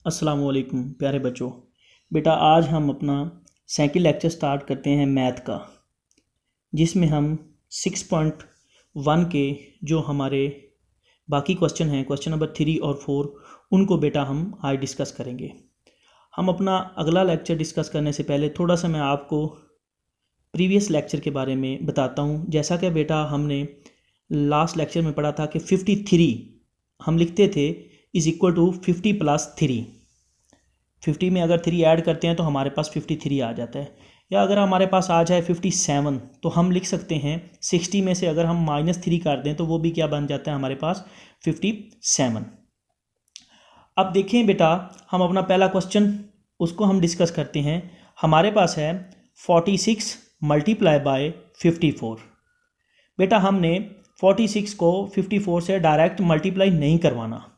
अस्सलाम वालेकुम प्यारे बच्चों। बेटा आज हम अपना सेकंड लेक्चर स्टार्ट करते हैं मैथ का, जिसमें हम 6.1 के जो हमारे बाकी क्वेश्चन हैं, क्वेश्चन नंबर 3 और 4, उनको बेटा हम आज डिस्कस करेंगे। हम अपना अगला लेक्चर डिस्कस करने से पहले थोड़ा सा मैं आपको प्रीवियस लेक्चर के बारे में बताता हूँ। जैसा कि बेटा हमने लास्ट लेक्चर में पढ़ा था कि 53 हम लिखते थे इज़ इक्वल टू 50 + 3। 50 में अगर 3 ऐड करते हैं तो हमारे पास 53 आ जाता है। या अगर हमारे पास आ जाए 57 तो हम लिख सकते हैं 60 में से अगर हम -3 कर दें तो वो भी क्या बन जाता है हमारे पास 57। अब देखें बेटा, हम अपना पहला क्वेश्चन उसको हम डिस्कस करते हैं। हमारे पास है 46 × 54। बेटा हमने 46 को 54 से डायरेक्ट मल्टीप्लाई नहीं करवाना।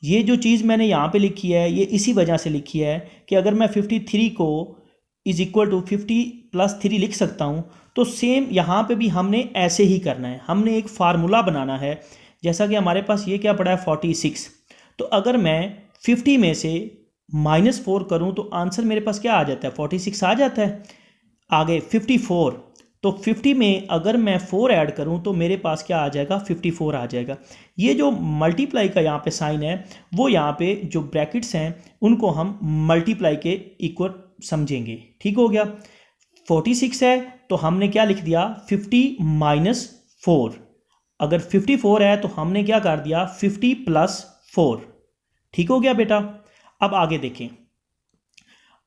ये जो चीज़ मैंने यहाँ पे लिखी है ये इसी वजह से लिखी है कि अगर मैं 53 को इज़ इक्वल टू 50 + 3 लिख सकता हूँ तो सेम यहाँ पे भी हमने ऐसे ही करना है। हमने एक फार्मूला बनाना है। जैसा कि हमारे पास ये क्या पड़ा है 46, तो अगर मैं 50 में से -4 करूँ तो आंसर मेरे पास क्या आ जाता है 46 आ जाता है। आगे 54, तो 50 में अगर मैं 4 ऐड करूं तो मेरे पास क्या आ जाएगा 54 आ जाएगा। ये जो मल्टीप्लाई का यहाँ पे साइन है वो यहाँ पे जो ब्रैकेट्स हैं उनको हम मल्टीप्लाई के इक्वल समझेंगे। ठीक हो गया। 46 है तो हमने क्या लिख दिया 50 - 4। अगर 54 है तो हमने क्या कर दिया 50 + 4। ठीक हो गया बेटा। अब आगे देखें।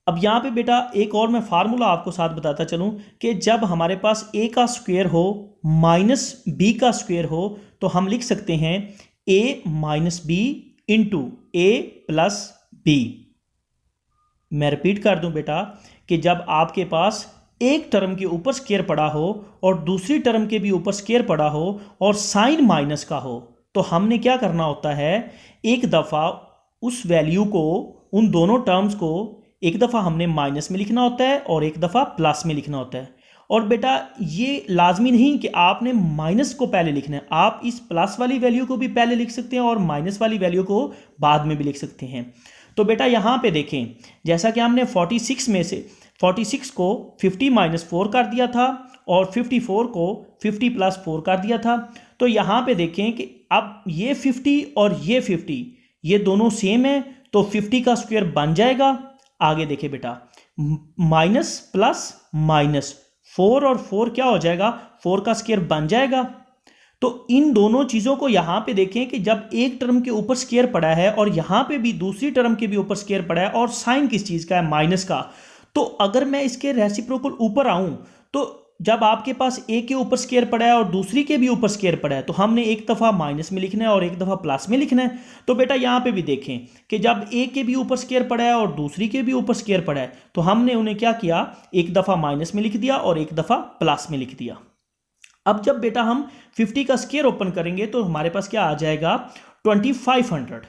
अब यहाँ पे बेटा एक और मैं फार्मूला आपको साथ बताता चलूँ कि जब हमारे पास a का स्क्वायर हो -b का स्क्वायर हो तो हम लिख सकते हैं a - b × a + b। मैं रिपीट कर दूं बेटा कि जब आपके पास एक टर्म के ऊपर स्क्वायर पड़ा हो और दूसरी टर्म के भी ऊपर स्क्वायर पड़ा हो और साइन माइनस का हो तो हमने क्या करना होता है, एक दफ़ा उस वैल्यू को, उन दोनों टर्म्स को एक दफ़ा हमने माइनस में लिखना होता है और एक दफ़ा प्लस में लिखना होता है। और बेटा ये लाजमी नहीं कि आपने माइनस को पहले लिखना है, आप इस प्लस वाली वैल्यू को भी पहले लिख सकते हैं और माइनस वाली वैल्यू को बाद में भी लिख सकते हैं। तो बेटा यहाँ पे देखें, जैसा कि हमने 46 में से 46 को 50 - 4 कर दिया था और 54 को 50 + 4 कर दिया था। तो यहाँ पे देखें कि अब ये 50 और ये 50 ये दोनों सेम है तो 50 का स्क्वायर बन जाएगा। आगे देखिए बेटा, माइनस प्लस माइनस 4 और 4 क्या हो जाएगा 4 का स्क्वायर बन जाएगा। तो इन दोनों चीज़ों को यहाँ पे देखें कि जब एक टर्म के ऊपर स्क्वायर पड़ा है और यहाँ पे भी दूसरी टर्म के भी ऊपर स्क्वायर पड़ा है और साइन किस चीज़ का है माइनस का, तो अगर मैं इसके रेसिप्रोकल ऊपर आऊँ तो जब आपके पास a के ऊपर स्क्वायर पड़ा है और दूसरी के भी ऊपर स्क्वायर पड़ा है तो हमने एक दफ़ा माइनस में लिखना है और एक दफ़ा प्लस में लिखना है। तो बेटा यहाँ पे भी देखें कि जब a के भी ऊपर स्क्वायर पड़ा है और दूसरी के भी ऊपर स्क्वायर पड़ा है तो हमने उन्हें क्या किया, एक दफ़ा माइनस में लिख दिया और एक दफ़ा प्लस में लिख दिया। अब जब बेटा हम 50 का स्क्वायर ओपन करेंगे तो हमारे पास क्या आ जाएगा 2500,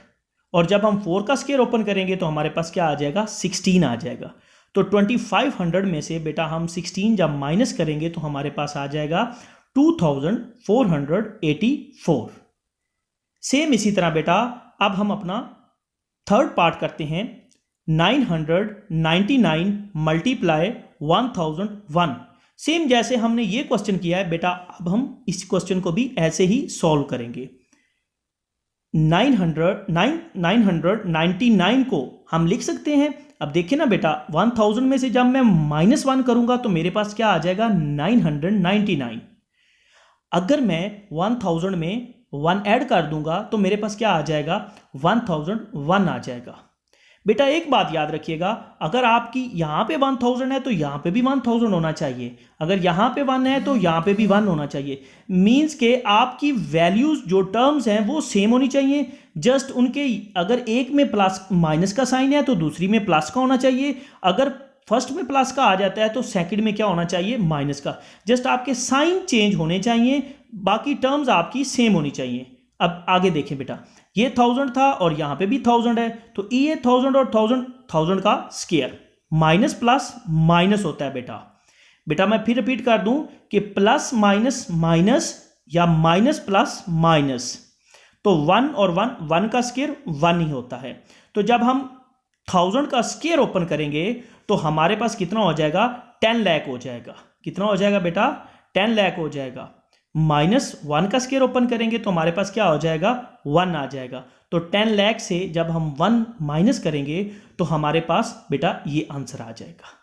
और जब हम 4 का स्क्वायर ओपन करेंगे तो हमारे पास क्या आ जाएगा 16 आ जाएगा। तो 2500 में से बेटा हम 16 जब माइनस करेंगे तो हमारे पास आ जाएगा 2484। सेम इसी तरह बेटा अब हम अपना थर्ड पार्ट करते हैं। 999 × 1001। सेम जैसे हमने ये क्वेश्चन किया है बेटा, अब हम इस क्वेश्चन को भी ऐसे ही सॉल्व करेंगे। 999 को हम लिख सकते हैं। अब देखिए ना बेटा, 1000 में से जब मैं -1 करूंगा तो मेरे पास क्या आ जाएगा 999। अगर मैं 1000 में 1 ऐड कर दूंगा तो मेरे पास क्या आ जाएगा 1001 आ जाएगा। बेटा एक बात याद रखिएगा, अगर आपकी यहाँ पे 1000 है तो यहाँ पे भी 1000 होना चाहिए, अगर यहाँ पे 1 है तो यहाँ पे भी 1 होना चाहिए। मीन्स के आपकी वैल्यूज जो टर्म्स हैं वो सेम होनी चाहिए। जस्ट उनके अगर एक में प्लस माइनस का साइन है तो दूसरी में प्लस का होना चाहिए। अगर फर्स्ट में प्लस का आ जाता है तो सेकंड में क्या होना चाहिए माइनस का। जस्ट आपके साइन चेंज होने चाहिए, बाकी टर्म्स आपकी सेम होनी चाहिए। अब आगे देखें बेटा, ये 1000 था और यहाँ पे भी 1000 है तो ये 1000 और 1000 का स्क्वायर माइनस प्लस माइनस होता है बेटा। बेटा मैं फिर रिपीट कर दूं कि प्लस माइनस माइनस या माइनस प्लस माइनस, तो 1 और 1 का स्क्वायर 1 ही होता है। तो जब हम 1000 का स्क्वायर ओपन करेंगे तो हमारे पास कितना हो जाएगा, 10 लाख हो जाएगा। कितना हो जाएगा बेटा, 10 लाख हो जाएगा। -1 का स्क्वायर ओपन करेंगे तो हमारे पास क्या हो जाएगा, 1 आ जाएगा। तो 10 लाख से जब हम 1 माइनस करेंगे तो हमारे पास बेटा ये आंसर आ जाएगा।